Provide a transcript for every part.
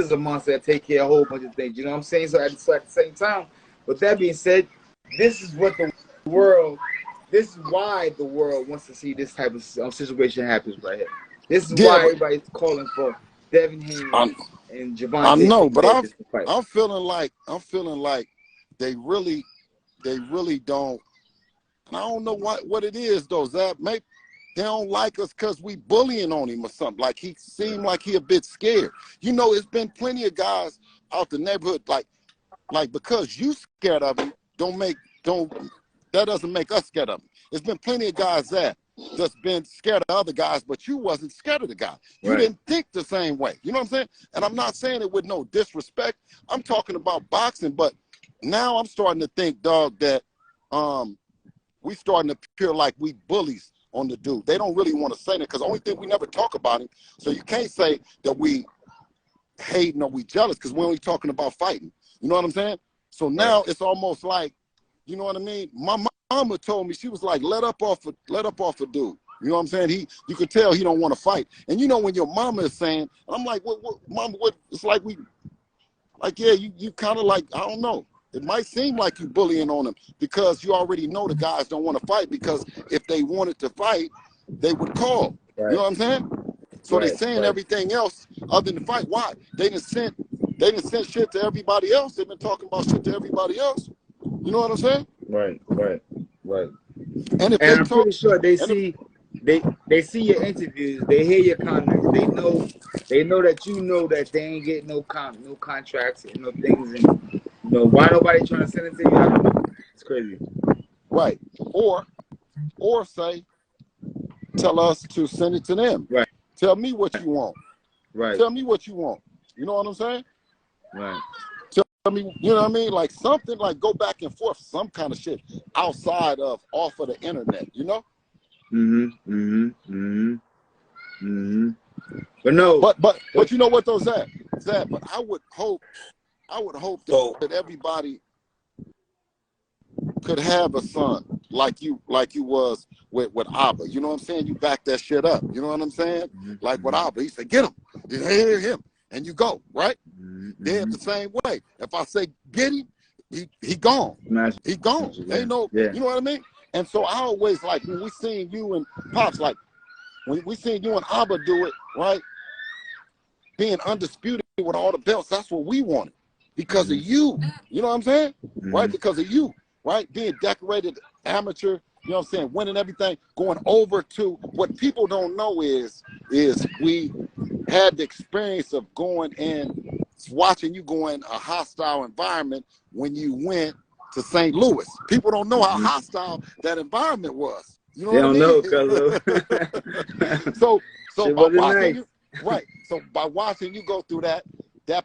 is a monster that take care of a whole bunch of things. You know what I'm saying? So at the same time, with that being said, this is what the world. This is why the world wants to see this type of situation happens right here. This is why everybody's calling for Devin Haney and Gervonta. I know, but I'm feeling like they really don't. And I don't know what it is though, Zab. Maybe they don't like us because we bullying on him or something. Like he seemed like he a bit scared. You know, it's been plenty of guys out the neighborhood like because you scared of him that doesn't make us scared of him. There's been plenty of guys that's been scared of other guys, but you wasn't scared of the guy. You didn't think the same way. You know what I'm saying? And I'm not saying it with no disrespect. I'm talking about boxing, but now I'm starting to think, dog, that we starting to appear like we bullies on the dude. They don't really want to say that because the only thing we never talk about him. So you can't say that we hating or we jealous because we're only talking about fighting. You know what I'm saying? So now it's almost like, you know what I mean? My mama told me, she was like, let up off a dude. You know what I'm saying? You could tell he don't want to fight. And you know when your mama is saying, I'm like, what mama, what? It's like you kind of like, I don't know. It might seem like you bullying on him because you already know the guys don't want to fight because if they wanted to fight, they would call. You know what I'm saying? So they're saying everything else other than fight. Why? They done sent shit to everybody else. They've been talking about shit to everybody else. You know what I'm saying? Right. And I'm pretty sure they see your interviews, they hear your comments, they know that you know that they ain't getting no contracts and no things, and you know why nobody trying to send it to you. I don't know. It's crazy. Right. Or say, tell us to send it to them. Right. Tell me what you want. Right. Tell me what you want. You know what I'm saying? Right. I mean, you know what I mean? Like something like go back and forth, some kind of shit outside of off of the internet, you know? But no. But you know what though, Zach? But I would hope that everybody could have a son like you was with Abba. You know what I'm saying? You back that shit up. You know what I'm saying? Like with Abba, he said, get him. You hear him. And you go, right? They're the same way. If I say get him, he gone. He gone. Ain't no, you know what I mean? And so I always like when we seen you and Pops, like when we seen you and Abba do it, right? Being undisputed with all the belts, that's what we wanted. Because of you. You know what I'm saying? Right? Because of you, right? Being decorated amateur, you know what I'm saying, winning everything, going over to what people don't know is we had the experience of going in, watching you go in a hostile environment when you went to St. Louis. People don't know how hostile that environment was. You know they what don't I mean? know, so by watching you, right. So by watching you go through that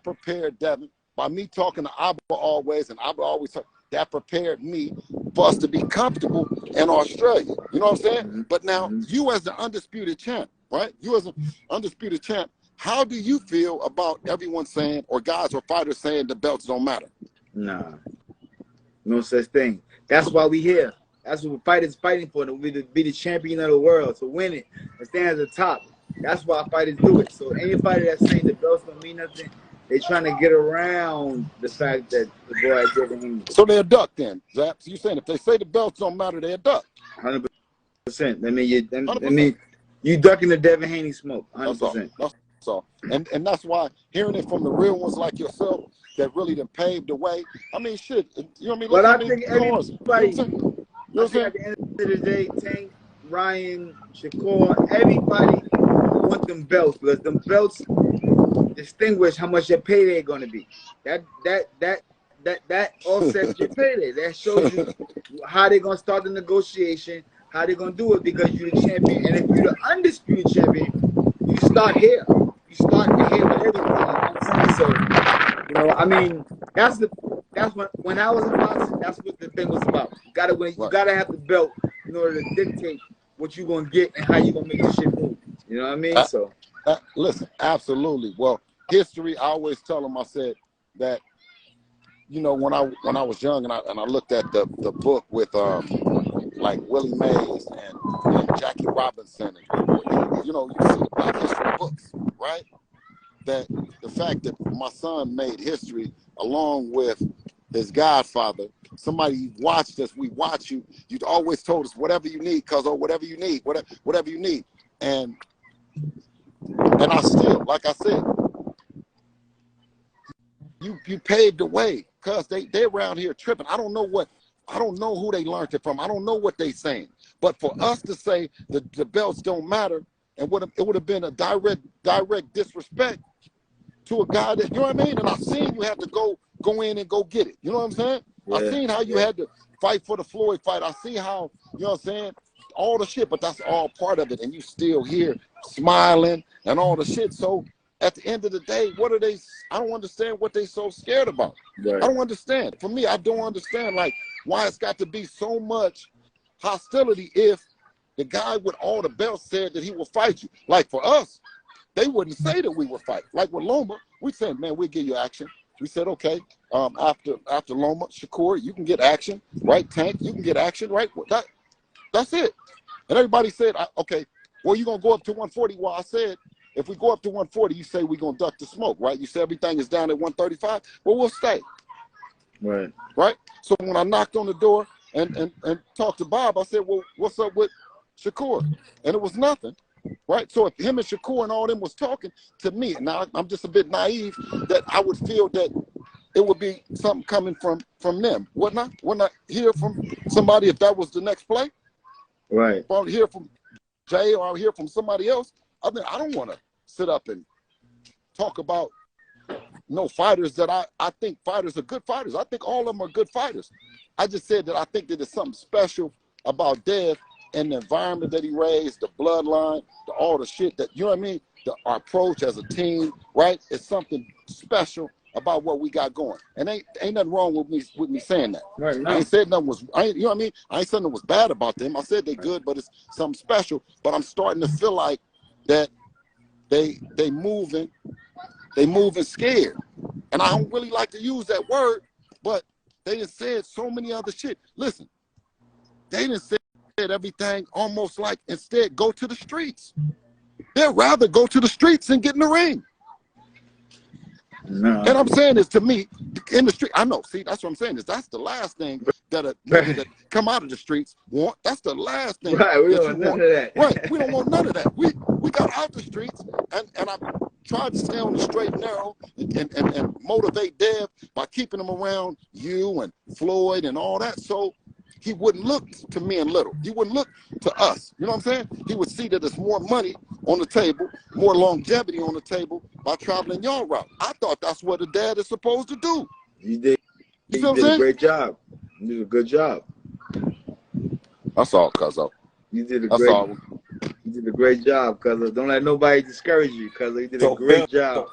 prepared Devin. By me talking to Abba always, and Abba always talk, that prepared me for us to be comfortable in Australia. You know what I'm saying? But now you as the undisputed champ, right? You as an undisputed champ, how do you feel about everyone saying, or guys or fighters saying the belts don't matter? Nah, no such thing. That's why we here. That's what fighters fighting for, to be the champion of the world, to win it and stand at the top. That's why fighters do it. So anybody that's saying the belts don't mean nothing, they trying to get around the fact that the boy didn't. So they're duck then, Zap. So you saying if they say the belts don't matter, they're duck. 100%. I mean, you ducking the Devin Haney smoke. 100%. That's all. And that's why hearing it from the real ones like yourself that really done paved the way. I mean, shit. You know what I mean? But I think everybody. You know what I'm saying? At the end of the day, Tank, Ryan, Shakur, everybody want them belts because them belts distinguish how much your payday going to be. That offsets your payday. That shows you how they're going to start the negotiation, how they're going to do it because you're the champion. And if you're the undisputed champion, you start here. You start here with everything. You know what I'm saying? So, you know, I mean, that's when I was in boxing, that's what the thing was about. You gotta win. You gotta have the belt in order to dictate what you're gonna get and how you're gonna make the shit move. You know what I mean? Listen, absolutely. Well, history. I always tell them. I said that, you know, when I was young and I looked at the book with like Willie Mays and Jackie Robinson and you know, you see the Black history books, right? that the fact that my son made history along with his godfather, somebody watched us, we watch you, you'd always told us whatever you need, cuz, or whatever you need, whatever you need. And I still, like I said, you paved the way, cuz they around here tripping. I don't know who they learned it from. I don't know what they saying. But for us to say that the belts don't matter, and it would have been a direct disrespect to a guy that, you know what I mean? And I've seen you have to go in and go get it. You know what I'm saying? Yeah. I've seen how you had to fight for the Floyd fight. I see how, you know what I'm saying? All the shit, but that's all part of it. And you still here smiling and all the shit. So at the end of the day, I don't understand what they so scared about. Right. I don't understand. For me, I don't understand, like, why it's got to be so much hostility if the guy with all the belts said that he will fight you. Like for us, they wouldn't say that we would fight. Like with Loma, we said, man, we'll give you action. We said, okay, after Loma, Shakur, you can get action, right? Tank, you can get action, right? That's it. And everybody said, okay, well, you're going to go up to 140. Well, I said, if we go up to 140, you say we're going to duck the smoke, right? You say everything is down at 135. Well, we'll stay. Right. Right? So when I knocked on the door and talked to Bob, I said, well, what's up with Shakur? And it was nothing. Right? So if him and Shakur and all them was talking to me, now I'm just a bit naive, that I would feel that it would be something coming from them. Wouldn't I hear from somebody if that was the next play? Right. If I would hear from Jay or I would hear from somebody else, I don't want to sit up and talk about no fighters that I think fighters are good fighters. I think all of them are good fighters. I just said that I think that there's something special about Dev and the environment that he raised, the bloodline, all the shit that, you know what I mean? Our approach as a team, right? It's something special about what we got going. And ain't nothing wrong with me saying that. Right, I ain't said nothing you know what I mean? I ain't said nothing was bad about them. I said they good, but it's something special. But I'm starting to feel like that they moving scared. And I don't really like to use that word, but they done said so many other shit. Listen, they done said everything almost like, instead, go to the streets. They'd rather go to the streets than get in the ring. No. And I'm saying this to me, in the street, I know, see, that's what I'm saying, is that's the last thing that a nigga that come out of the streets want. That's the last thing right, we don't want none of that. Right, we don't want none of that. We got out the streets, and I tried to stay on the straight and narrow and motivate Dev by keeping him around you and Floyd and all that. So he wouldn't look to me and little. He wouldn't look to us. You know what I'm saying? He would see that there's more money on the table, more longevity on the table by traveling your route. I thought that's what a dad is supposed to do. You did. You did a great job. You did a good job. That's all, cuzzo. You did a great job, cuzzo. Don't let nobody discourage you, cuzzo. You did a great job.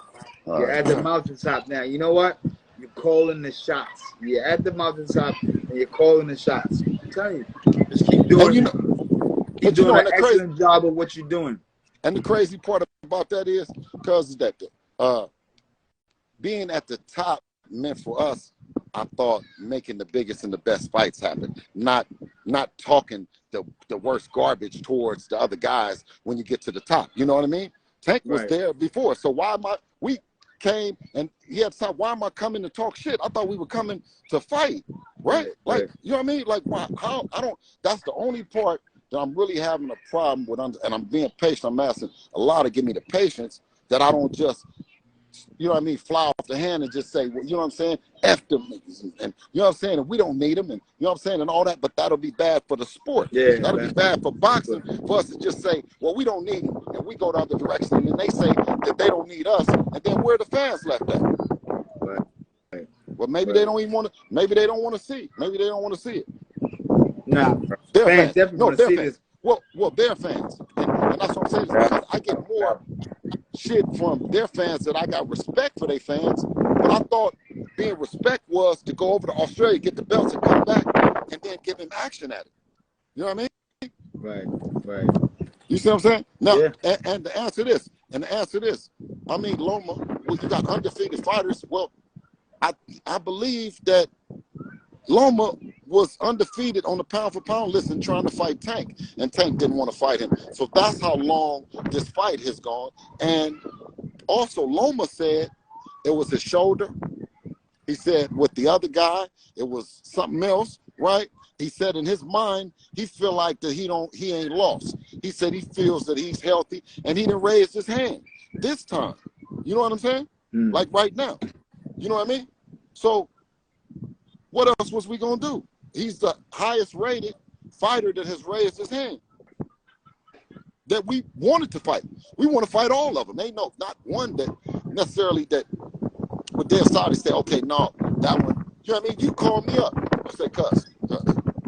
You're at the mountaintop now. You know what? You're calling the shots. You're at the mountaintop and you're calling the shots. I'm telling you, just keep doing it. Keep doing an excellent job of what you're doing. And the crazy part about that is, because that being at the top meant for us, I thought, making the biggest and the best fights happen. Not talking the worst garbage towards the other guys when you get to the top. You know what I mean? Tank was there before, so we came and he had to stop. Why am I coming to talk shit? I thought we were coming to fight, right? Like, you know what I mean? Like, how I don't. That's the only part that I'm really having a problem with, and I'm being patient. I'm asking a lot to give me the patience that I don't just, you know what I mean, fly off the hand and just say, well, you know what I'm saying, F them niggas, and you know what I'm saying, and we don't need them, and you know what I'm saying, and all that, but that'll be bad for the sport. Yeah, that'll be bad for boxing, for us to just say, well, we don't need them, and we go the other direction, and then they say that they don't need us, and then where are the fans left at? Right. Well, maybe they don't even want to, maybe they don't want to see, maybe they don't want to see it. Nah, fans definitely want to see this. Well, their fans, and that's what I'm saying, because I get more shit from their fans that I got respect for their fans, but I thought being respect was to go over to Australia, get the belts, and come back, and then give him action at it. You know what I mean? Right. You see what I'm saying? Now, and the answer to this, I mean, Loma, well, you got undefeated fighters. Well, I believe that Loma was undefeated on the pound-for-pound list and trying to fight Tank, and Tank didn't want to fight him. So that's how long this fight has gone. And also Loma said it was his shoulder. He said with the other guy, it was something else, right? He said in his mind, he feel like that he ain't lost. He said he feels that he's healthy, and he didn't raise his hand this time. You know what I'm saying? Like right now. You know what I mean? So what else was we gonna do? He's the highest rated fighter that has raised his hand that we wanted to fight. We want to fight all of them. Ain't no, not one that necessarily that would then start to say, okay, no, that one, you know what I mean? You call me up. I say, cuz,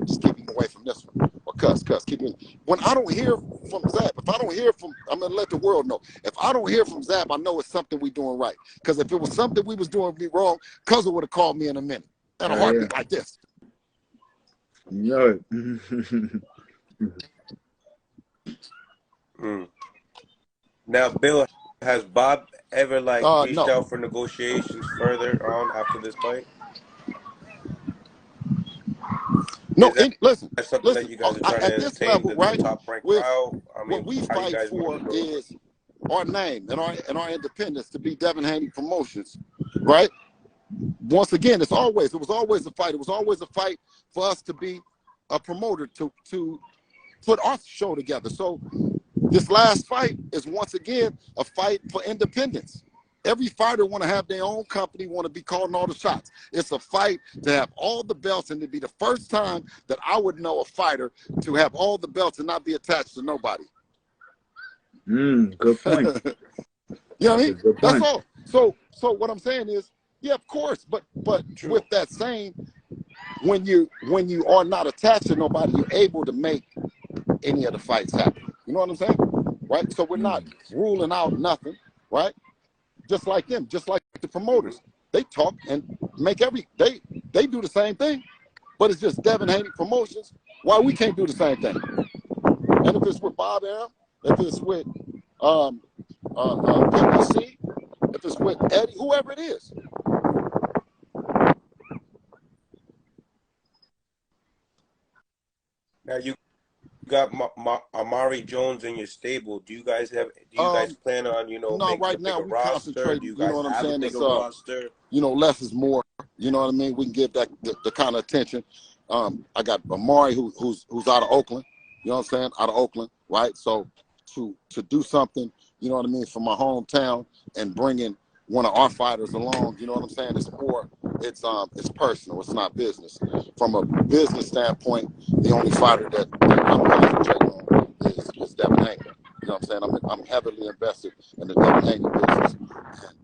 just keep me away from this one. Or cuz, keep me. When I don't hear from Zap, if I don't hear from, I'm going to let the world know. If I don't hear from Zap, I know it's something we doing right. Because if it was something we was doing wrong, cuz would have called me in a minute. And a heartbeat like this. No. Now, Bill, has Bob ever reached out for negotiations further on after this fight? No, listen. Something that you guys are trying to at this level, right? Top rank crowd. I mean, what we fight for is our name and our independence to be Devin Haney Promotions, right? Once again, it was always a fight. It was always a fight for us to be a promoter to put our show together. So this last fight is once again a fight for independence. Every fighter want to have their own company, want to be calling all the shots. It's a fight to have all the belts, and to be the first time that I would know a fighter to have all the belts and not be attached to nobody. Good point. You know what I mean? That's all. So what I'm saying is, yeah, of course, but True. With that saying, when you are not attached to nobody, you're able to make any of the fights happen. You know what I'm saying? Right? So we're not ruling out nothing, right? Just like them, just like the promoters. They talk and make they do the same thing, but it's just Devin Haney Promotions. Why we can't do the same thing? And if it's with Bob Arum, if it's with PPC, if it's with Eddie, whoever it is. Now you got Amari Jones in your stable. Do you guys plan on making right a now bigger we roster? concentrate. Do you You guys know what I'm have saying? a bigger roster? Less is more. You know what I mean? We can give that the kind of attention. I got Amari who's out of Oakland. You know what I'm saying? Out of Oakland, right? So to do something, you know what I mean, from my hometown and bringing one of our fighters along, you know what I'm saying? It's more. It's personal. It's not business. From a business standpoint, the only fighter that I'm concentrating on is Devin Haney. You know what I'm saying? I'm heavily invested in the Devin Haney business. And,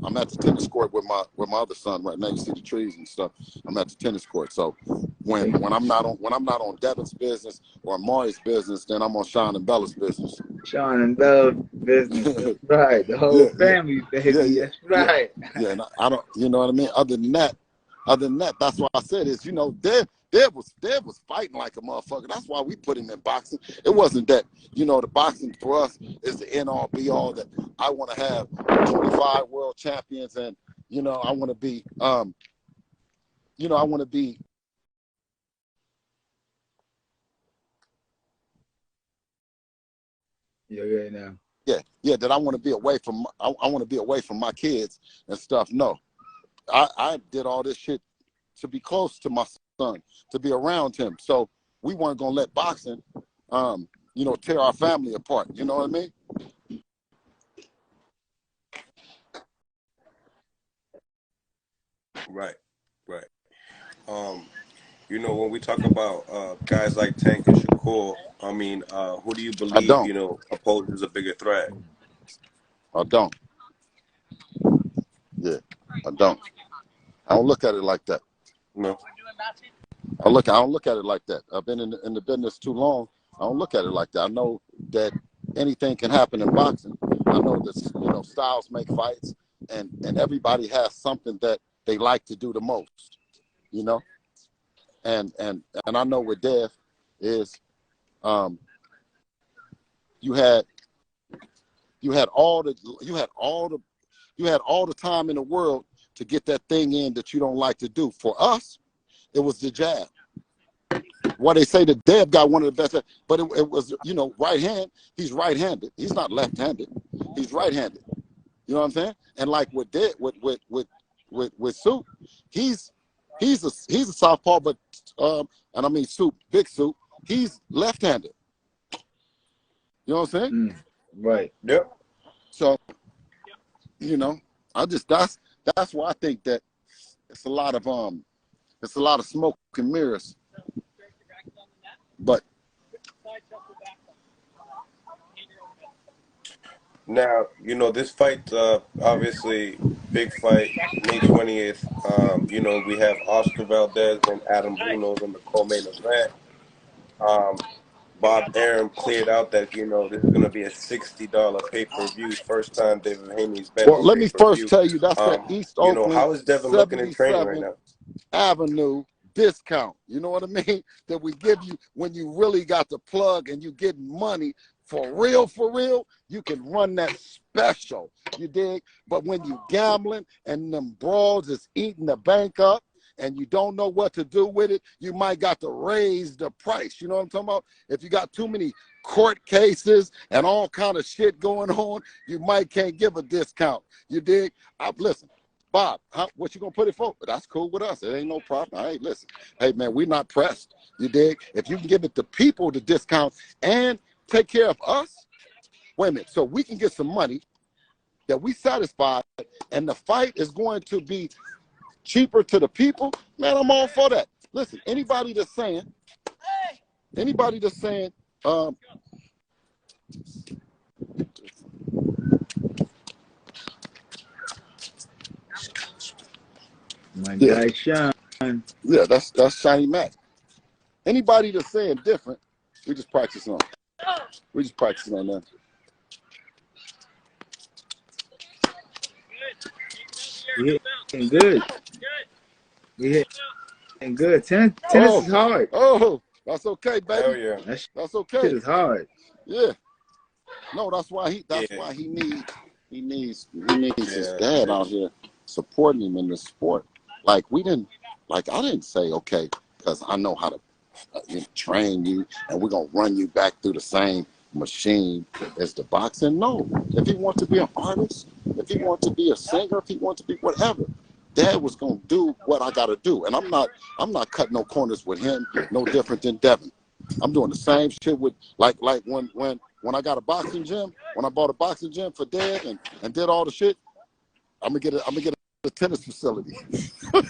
I'm at the tennis court with my other son right now. You see the trees and stuff. I'm at the tennis court. So when I'm not on Devin's business or Amari's business, then I'm on Sean and Bella's business. Sean and Bella's business. That's right. The whole family, baby. That's right. Yeah, and I don't. You know what I mean? Other than that, that's why I said is Dev was fighting like a motherfucker. That's why we put him in boxing. It wasn't that, the boxing for us is the end all be all, that I want to have 25 world champions and, I want to be, Yeah, now. Yeah, that I want to be away from, I want to be away from my kids and stuff. No, I did all this shit to be close to my son, to be around him. So we weren't going to let boxing, tear our family apart. You know what I mean? Right. When we talk about guys like Tank and Shakur, I mean, who do you believe, opposes a bigger threat? I don't. Yeah, I don't. I don't look at it like that. No. I don't look at it like that. I've been in the business too long. I don't look at it like that. I know that anything can happen in boxing. I know that styles make fights, and everybody has something that they like to do the most. And I know with Dev is you had all the time in the world to get that thing in that you don't like to do. For us, it was the jab. Well, they say that Dev got one of the best, but it was, you know, right hand. He's right-handed. He's not left-handed. He's right-handed. You know what I'm saying? And like with Dev, with Soup, he's a southpaw, but and I mean Soup, Big Soup, he's left-handed. You know what I'm saying? Right. Yep. So, you know, that's why I think that it's a lot of smoke and mirrors. But now, you know, this fight, obviously, big fight, May 20th. You know, we have Oscar Valdez and Adam Brunos on the co-main event. Bob Arum cleared out that, you know, this is going to be a $60 pay-per-view. First time David Haney's been well, on let me first pay-per-view. tell you, that's that East You know, Oakland how is Devin looking in training right 77th now? Avenue discount. You know what I mean? That we give you when you really got the plug and you get money for real, you can run that special. You dig? But when you gambling and them broads is eating the bank up and you don't know what to do with it, you might got to raise the price. You know what I'm talking about? If you got too many court cases and all kind of shit going on, you might can't give a discount. You dig? Listen, Bob, what you gonna put it for? That's cool with us. It ain't no problem. Hey, listen. Hey, man, we're not pressed. You dig? If you can give it to people to discount and take care of us, wait a minute. So we can get some money that we satisfied, and the fight is going to be cheaper to the people. Man, I'm all for that. Listen, anybody that's saying, my guy Sean. Yeah, that's Shiny Mac. Anybody that's saying different, we just practicing on. We just practicing on that. We hitting good. We hitting good. Tennis is hard. Oh, that's okay, baby. Hell yeah. That's okay. Shit is hard. Yeah. No, that's why he needs his dad out here supporting him in the sport. Like I didn't say, okay, because I know how to train you and we're gonna run you back through the same machine as the boxing. No. If he wants to be an artist, if he wants to be a singer, if he wants to be whatever, Dad was gonna do what I gotta do. And I'm not cutting no corners with him, no different than Devin. I'm doing the same shit with like when I got a boxing gym, when I bought a boxing gym for Dad and did all the shit, I'm gonna get a tennis facility. I'm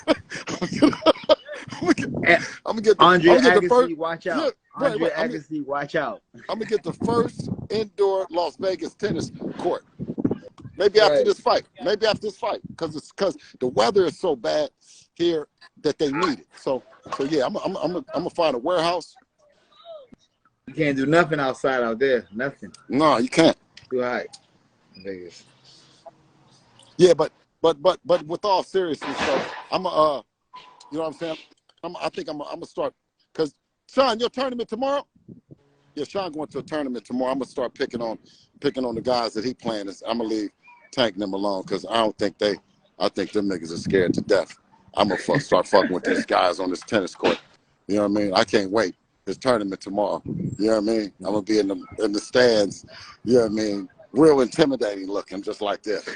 gonna get Andre the Agassi, first. watch out. Yeah, Andre Agassi, watch out. I'm gonna get the first indoor Las Vegas tennis court. Maybe after this fight. Because the weather is so bad here that they need it. So yeah, I'm gonna find a warehouse. You can't do nothing outside out there. Nothing. No, you can't. Too high. Vegas. Yeah, but with all seriousness, so you know what I'm saying? I think I'm gonna start, because Sean, your tournament tomorrow? Yeah, Sean going to a tournament tomorrow. I'm gonna start picking on the guys that he playing. I'm gonna leave Tank them alone, because I think them niggas are scared to death. I'm gonna start fucking with these guys on this tennis court. You know what I mean? I can't wait. His tournament tomorrow. You know what I mean? I'm gonna be in the stands. You know what I mean? Real intimidating looking, just like this.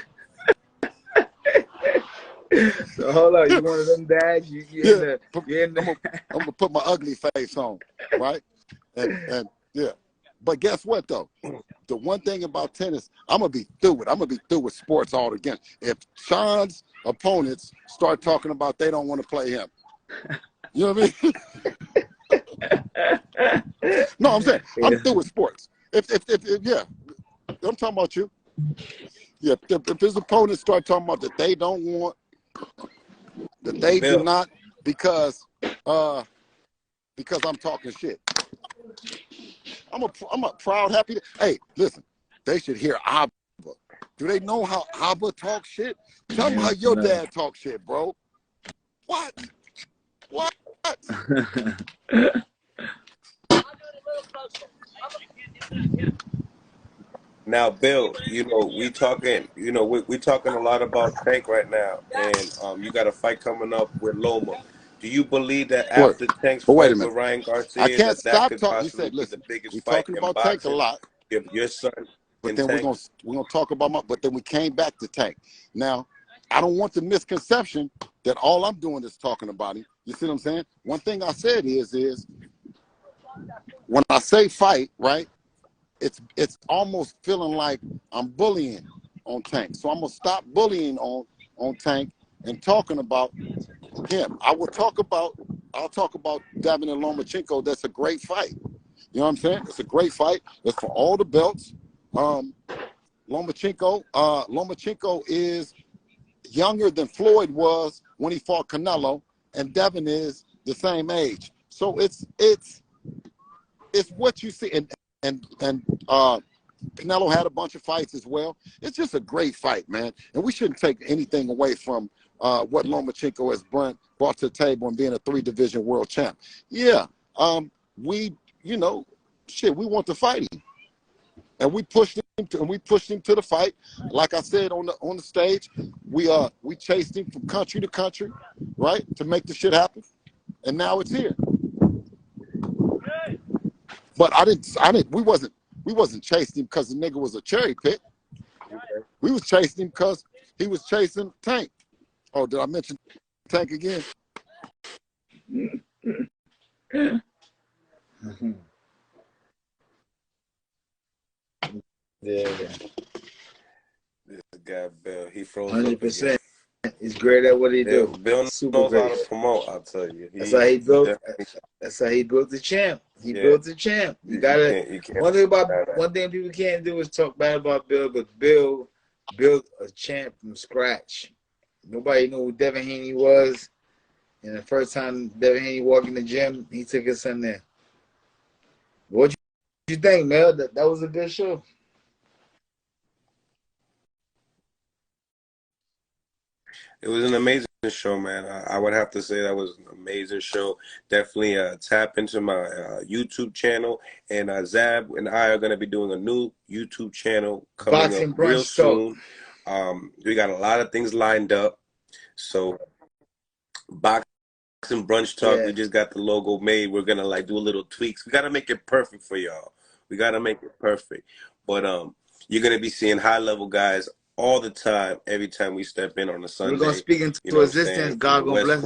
So hold on, you one of them dads? I'm gonna put my ugly face on, right? And yeah. But guess what though? The one thing about tennis, I'm gonna be through it. I'm gonna be through with sports altogether. If Sean's opponents start talking about they don't want to play him, you know what I mean? No, I'm saying I'm through with sports. If yeah, I'm talking about you. Yeah, if his opponents start talking about that they don't want, that they do not, because I'm talking shit. I'm a proud, happy. Hey, listen, they should hear Abba. Do they know how Abba talks shit? Tell them how your dad talks shit, bro. What? Now, Bill, you know, we talking a lot about Tank right now, and you got a fight coming up with Loma. Do you believe that But after Tank's wait a fight with minute. Ryan I Garcia, can't that stop could talking. He possibly said, be the listen, biggest we're fight talking in about Tank a boxing? lot, Your son but and then Tank? we're gonna talk about but then we came back to Tank. Now, I don't want the misconception that all I'm doing is talking about him. You see what I'm saying? One thing I said is when I say fight, right, it's almost feeling like I'm bullying on Tank. So I'm gonna stop bullying on Tank and talking about him. I'll talk about Devin and Lomachenko. That's a great fight. You know what I'm saying? It's a great fight. It's for all the belts. Lomachenko is younger than Floyd was when he fought Canelo, and Devin is the same age. So it's what you see, and Canelo had a bunch of fights as well. It's just a great fight, man, and we shouldn't take anything away from what Lomachenko has brought to the table and being a 3-division world champ. Yeah, we want to fight him, and we pushed him to the fight. Like I said on the stage, we chased him from country to country, right, to make the shit happen, and now it's here. But we wasn't chasing him because the nigga was a cherry pick. We was chasing him because he was chasing Tank. Oh, did I mention Tank again? Yeah. This guy Bill, he froze 100%. He's great at what he do. Bill Super knows great. how to promote. I'll tell you. That's how he built. That's how he built the champ. He built the champ. You gotta. One thing people can't do is talk bad about Bill, but Bill built a champ from scratch. Nobody knew who Devin Haney was, and the first time Devin Haney walked in the gym, he took us in there. What you think, Mel? That was a good show. It was an amazing show, man. I would have to say that was an amazing show. Definitely tap into my YouTube channel. And Zab and I are going to be doing a new YouTube channel coming Boxing up real Brunch soon. We got a lot of things lined up. So, Boxing Brunch Talk, we just got the logo made. We're going to do a little tweaks. We got to make it perfect for y'all. We got to make it perfect. But you're going to be seeing high-level guys all the time, every time we step in on a Sunday. We're going to speak into existence. God going to bless us.